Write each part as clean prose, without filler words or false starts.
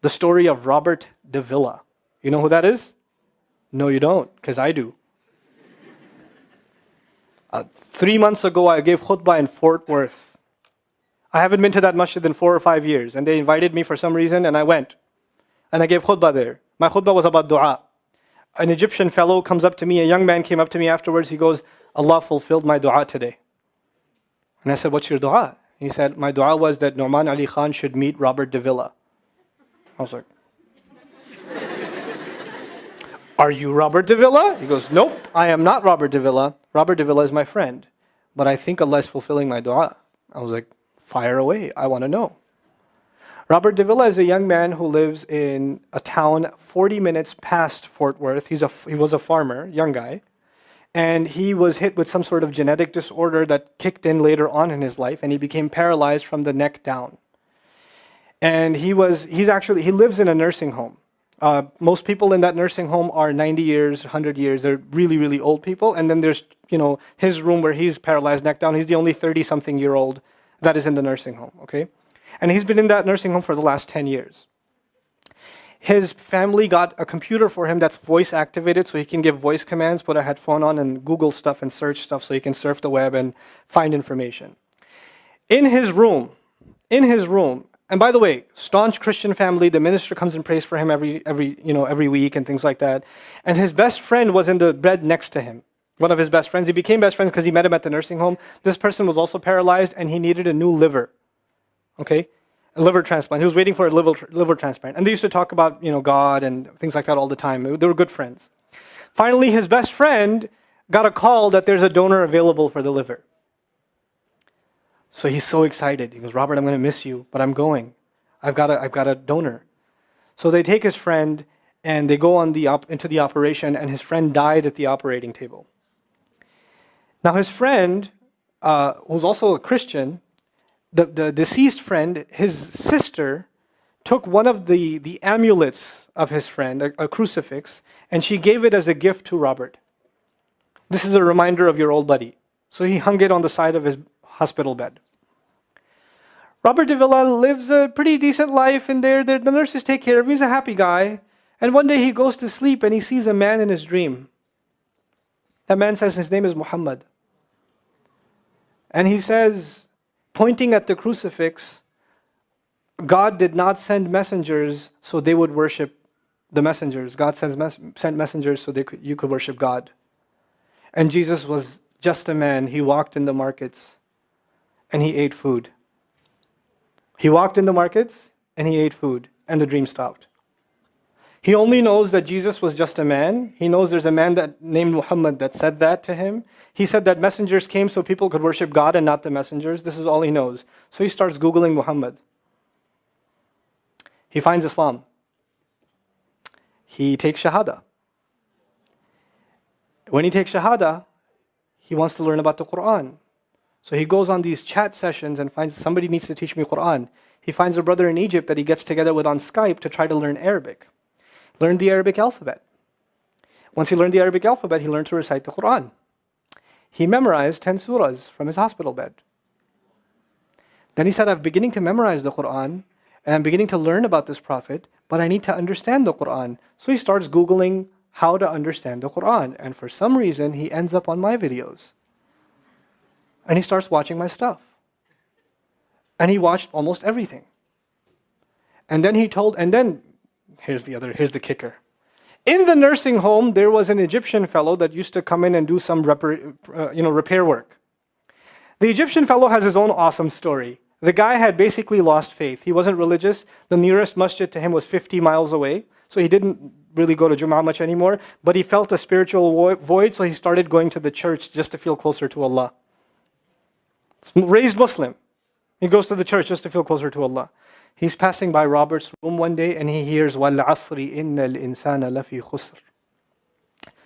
The story of Robert de Villa. You know who that is? No, you don't, because I do. 3 months ago, I gave khutbah in Fort Worth. I haven't been to that masjid in 4 or 5 years, and they invited me for some reason, and I went. And I gave khutbah there. My khutbah was about dua. An Egyptian fellow comes up to me, a young man came up to me afterwards, he goes, Allah fulfilled my dua today. And I said, what's your dua? He said, my dua was that Nouman Ali Khan should meet Robert de Villa. I was like, are you Robert de Villa? He goes, nope, I am not Robert de Villa. Robert de Villa is my friend. But I think Allah is fulfilling my dua. I was like, fire away, I want to know. Robert de Villa is a young man who lives in a town 40 minutes past Fort Worth. He was a farmer, young guy. And he was hit with some sort of genetic disorder that kicked in later on in his life, and he became paralyzed from the neck down. And he lives in a nursing home. Most people in that nursing home are 90 years, 100 years. They're really, really old people. And then there's, his room where he's paralyzed neck down. He's the only 30-something-year-old that is in the nursing home, okay? And he's been in that nursing home for the last 10 years. His family got a computer for him that's voice activated, so he can give voice commands, put a headphone on and Google stuff and search stuff so he can surf the web and find information. In his room, and by the way, staunch Christian family, the minister comes and prays for him every week and things like that. And his best friend was in the bed next to him. One of his best friends. He became best friends because he met him at the nursing home. This person was also paralyzed and he needed a new liver. Okay? A liver transplant. He was waiting for a liver transplant. And they used to talk about, God and things like that all the time. They were good friends. Finally, his best friend got a call that there's a donor available for the liver. So he's so excited. He goes, Robert, I'm going to miss you, but I'm going. I've got a donor. So they take his friend and they go into the operation, and his friend died at the operating table. Now his friend, who's also a Christian, the deceased friend, his sister, took one of the amulets of his friend, a crucifix, and she gave it as a gift to Robert. This is a reminder of your old buddy. So he hung it on the side of his hospital bed. Robert de Villa lives a pretty decent life in there. The nurses take care of him. He's a happy guy. And one day he goes to sleep and he sees a man in his dream. That man says his name is Muhammad. And he says, pointing at the crucifix, God did not send messengers so they would worship the messengers. God sent messengers so you could worship God. And Jesus was just a man. He walked in the markets and he ate food. He walked in the markets and he ate food, and the dream stopped. He only knows that Jesus was just a man. He knows there's a man named Muhammad that said that to him. He said that messengers came so people could worship God and not the messengers. This is all he knows. So he starts Googling Muhammad. He finds Islam. He takes Shahada. When he takes Shahada, he wants to learn about the Quran. So he goes on these chat sessions and finds somebody needs to teach me Quran. He finds a brother in Egypt that he gets together with on Skype to try to learn Arabic. Learn the Arabic alphabet. Once he learned the Arabic alphabet, he learned to recite the Quran. He memorized 10 surahs from his hospital bed. Then he said, I'm beginning to memorize the Quran, and I'm beginning to learn about this prophet, but I need to understand the Quran. So he starts Googling how to understand the Quran. And for some reason, he ends up on my videos. And he starts watching my stuff. And he watched almost everything. And then here's the kicker. In the nursing home, there was an Egyptian fellow that used to come in and do some repair work. The Egyptian fellow has his own awesome story. The guy had basically lost faith. He wasn't religious. The nearest masjid to him was 50 miles away. So he didn't really go to Jum'ah much anymore. But he felt a spiritual void, so he started going to the church just to feel closer to Allah. Raised Muslim. He goes to the church just to feel closer to Allah. He's passing by Robert's room one day and he hears وَالْعَصْرِ إِنَّ الْإِنسَانَ لَفِي خُسْرٍ.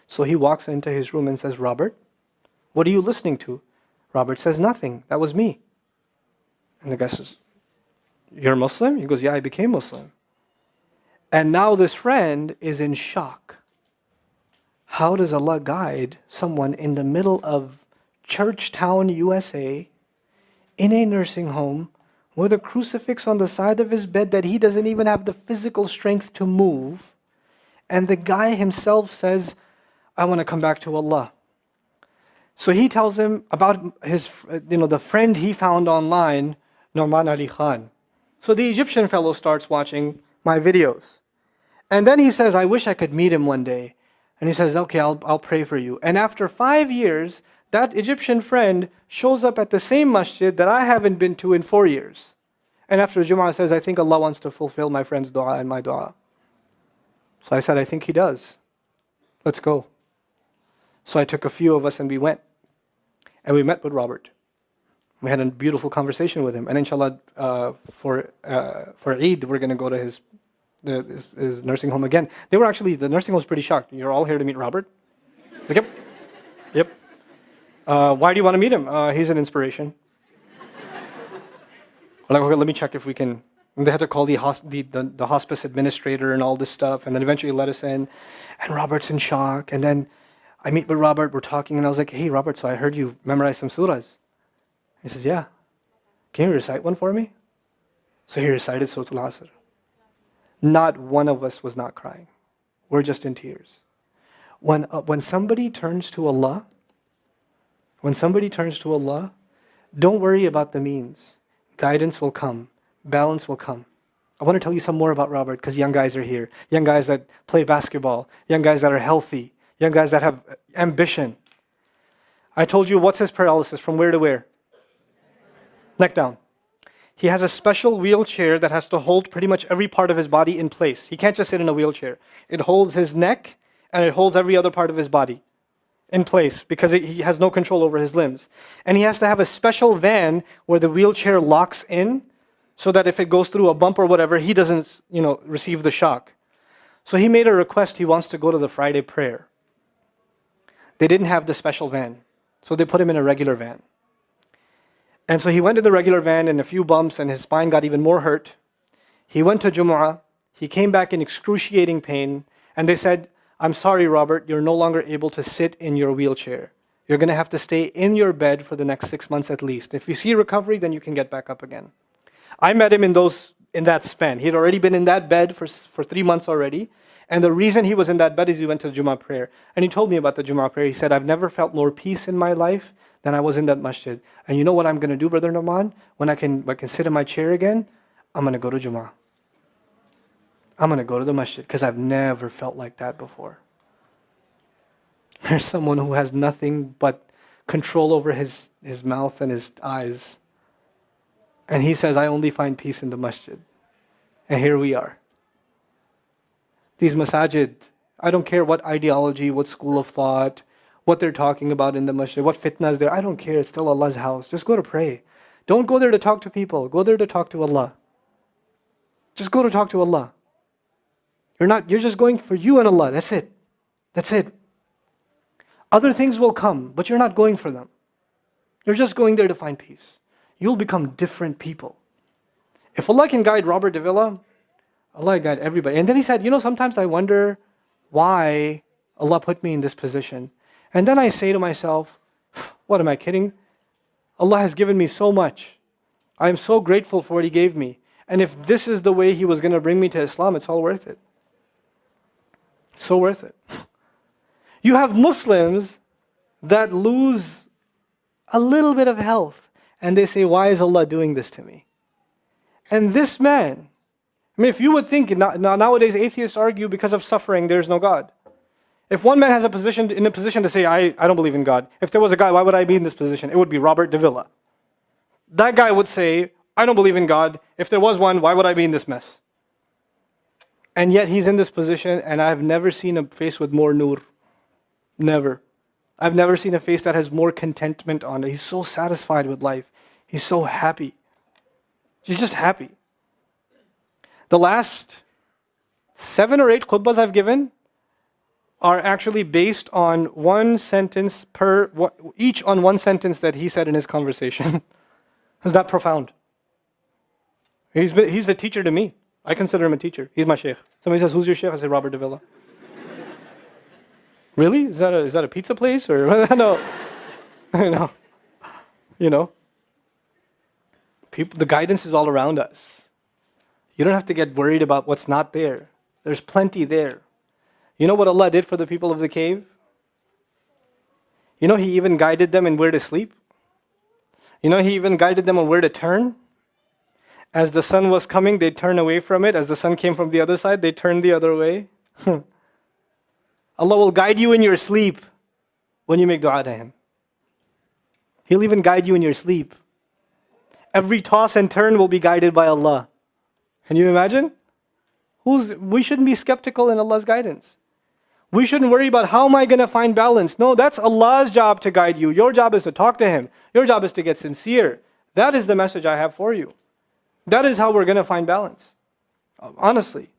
So he walks into his room and says, Robert, what are you listening to? Robert says, nothing. That was me. And the guy says, you're Muslim? He goes, yeah, I became Muslim. And now this friend is in shock. How does Allah guide someone in the middle of Churchtown, USA, in a nursing home, with a crucifix on the side of his bed that he doesn't even have the physical strength to move. And the guy himself says, I want to come back to Allah. So he tells him about his, the friend he found online, Nouman Ali Khan. So the Egyptian fellow starts watching my videos. And then he says, I wish I could meet him one day. And he says, okay, I'll pray for you. And after 5 years, that Egyptian friend shows up at the same masjid that I haven't been to in 4 years. And after Jum'ah says, I think Allah wants to fulfill my friend's dua and my dua. So I said, I think He does. Let's go. So I took a few of us and we went. And we met with Robert. We had a beautiful conversation with him. And inshallah, for Eid, we're going to go to his nursing home again. The nursing home was pretty shocked. You're all here to meet Robert? I was like, yep. Why do you want to meet him? He's an inspiration. We're like, okay, let me check if we can. And they had to call the hospice administrator and all this stuff. And then eventually let us in. And Robert's in shock. And then I meet with Robert, we're talking, and I was like, hey, Robert, so I heard you memorize some surahs. He says, yeah. Can you recite one for me? So he recited Surah Al-Asr. Not one of us was not crying. We're just in tears. When somebody turns to Allah, don't worry about the means. Guidance will come. Balance will come. I want to tell you some more about Robert because young guys are here. Young guys that play basketball. Young guys that are healthy. Young guys that have ambition. I told you, what's his paralysis? From where to where? Neck down. He has a special wheelchair that has to hold pretty much every part of his body in place. He can't just sit in a wheelchair. It holds his neck and it holds every other part of his body in place because he has no control over his limbs. And he has to have a special van where the wheelchair locks in so that if it goes through a bump or whatever, he doesn't, receive the shock. So he made a request. He wants to go to the Friday prayer. They didn't have the special van, so they put him in a regular van. And so he went in the regular van and a few bumps and his spine got even more hurt. He went to Jumu'ah. He came back in excruciating pain. And they said, I'm sorry, Robert, you're no longer able to sit in your wheelchair. You're going to have to stay in your bed for the next 6 months at least. If you see recovery, then you can get back up again. I met him in that span. He had already been in that bed for 3 months already. And the reason he was in that bed is he went to the Jummah prayer. And he told me about the Jummah prayer. He said, I've never felt more peace in my life than I was in that masjid. And you know what I'm going to do, Brother Nouman? When I can sit in my chair again, I'm going to go to Jummah. I'm going to go to the masjid because I've never felt like that before. There's someone who has nothing but control over his mouth and his eyes. And he says, I only find peace in the masjid. And here we are. These masajid, I don't care what ideology, what school of thought, what they're talking about in the masjid, what fitna is there. I don't care. It's still Allah's house. Just go to pray. Don't go there to talk to people. Go there to talk to Allah. Just go to talk to Allah. You're just going for you and Allah. That's it. That's it. Other things will come, but you're not going for them. You're just going there to find peace. You'll become different people. If Allah can guide Robert Davila, Allah guide everybody. And then he said, sometimes I wonder why Allah put me in this position. And then I say to myself, what am I kidding? Allah has given me so much. I am so grateful for what He gave me. And if this is the way He was going to bring me to Islam, it's all worth it. So worth it. You have Muslims that lose a little bit of health. And they say, why is Allah doing this to me? And this man, if you would think, nowadays atheists argue because of suffering, there's no God. If one man has in a position to say, I don't believe in God. If there was a guy, why would I be in this position? It would be Robert Davila. That guy would say, I don't believe in God. If there was one, why would I be in this mess? And yet he's in this position, and I've never seen a face with more nur. Never. I've never seen a face that has more contentment on it. He's so satisfied with life. He's so happy. He's just happy. The last 7 or 8 khutbahs I've given are actually based on one sentence each on one sentence that he said in his conversation. Is that profound? He's a teacher to me. I consider him a teacher. He's my sheikh. Somebody says, who's your sheikh? I say, Robert Davila. Really? Is that a pizza place? Or no. The guidance is all around us. You don't have to get worried about what's not there. There's plenty there. You know what Allah did for the people of the cave? You know, He even guided them in where to sleep. You know, He even guided them on where to turn. As the sun was coming, they'd turn away from it. As the sun came from the other side, they'd turn the other way. Allah will guide you in your sleep when you make dua to Him. He'll even guide you in your sleep. Every toss and turn will be guided by Allah. Can you imagine? We shouldn't be skeptical in Allah's guidance. We shouldn't worry about how am I going to find balance. No, that's Allah's job to guide you. Your job is to talk to Him. Your job is to get sincere. That is the message I have for you. That is how we're going to find balance. Honestly.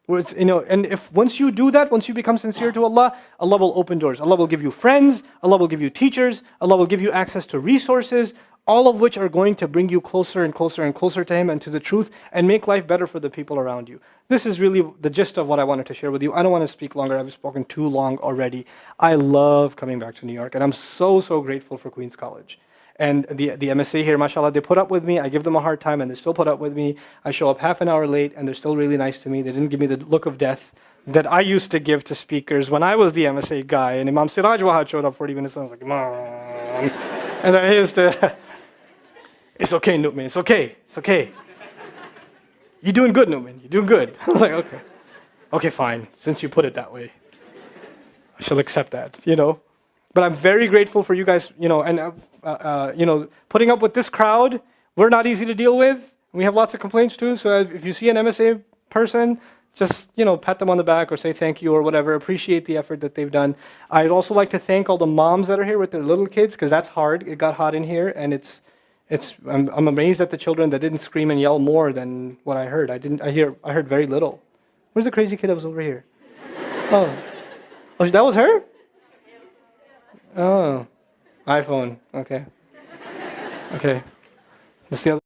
And if once you do that, once you become sincere to Allah, Allah will open doors. Allah will give you friends. Allah will give you teachers. Allah will give you access to resources, all of which are going to bring you closer and closer and closer to Him and to the truth and make life better for the people around you. This is really the gist of what I wanted to share with you. I don't want to speak longer. I've spoken too long already. I love coming back to New York, and I'm so grateful for Queen's College. And the MSA here, mashallah, they put up with me. I give them a hard time and they still put up with me. I show up half an hour late and they're still really nice to me. They didn't give me the look of death that I used to give to speakers when I was the MSA guy. And Imam Siraj Wahad showed up 40 minutes and I was like, Mom. And then he used to, it's okay, Nouman, it's okay, it's okay. You're doing good, Nouman, you're doing good. I was like, okay. Okay, fine, since you put it that way. I shall accept that, But I'm very grateful for you guys, and putting up with this crowd. We're not easy to deal with. We have lots of complaints too. So if you see an MSA person, just pat them on the back or say thank you or whatever. Appreciate the effort that they've done. I'd also like to thank all the moms that are here with their little kids, because that's hard. It got hot in here, and I'm amazed at the children that didn't scream and yell more than what I heard. I heard very little. Where's the crazy kid that was over here? Oh, that was her? Oh, iPhone. Okay. That's the other.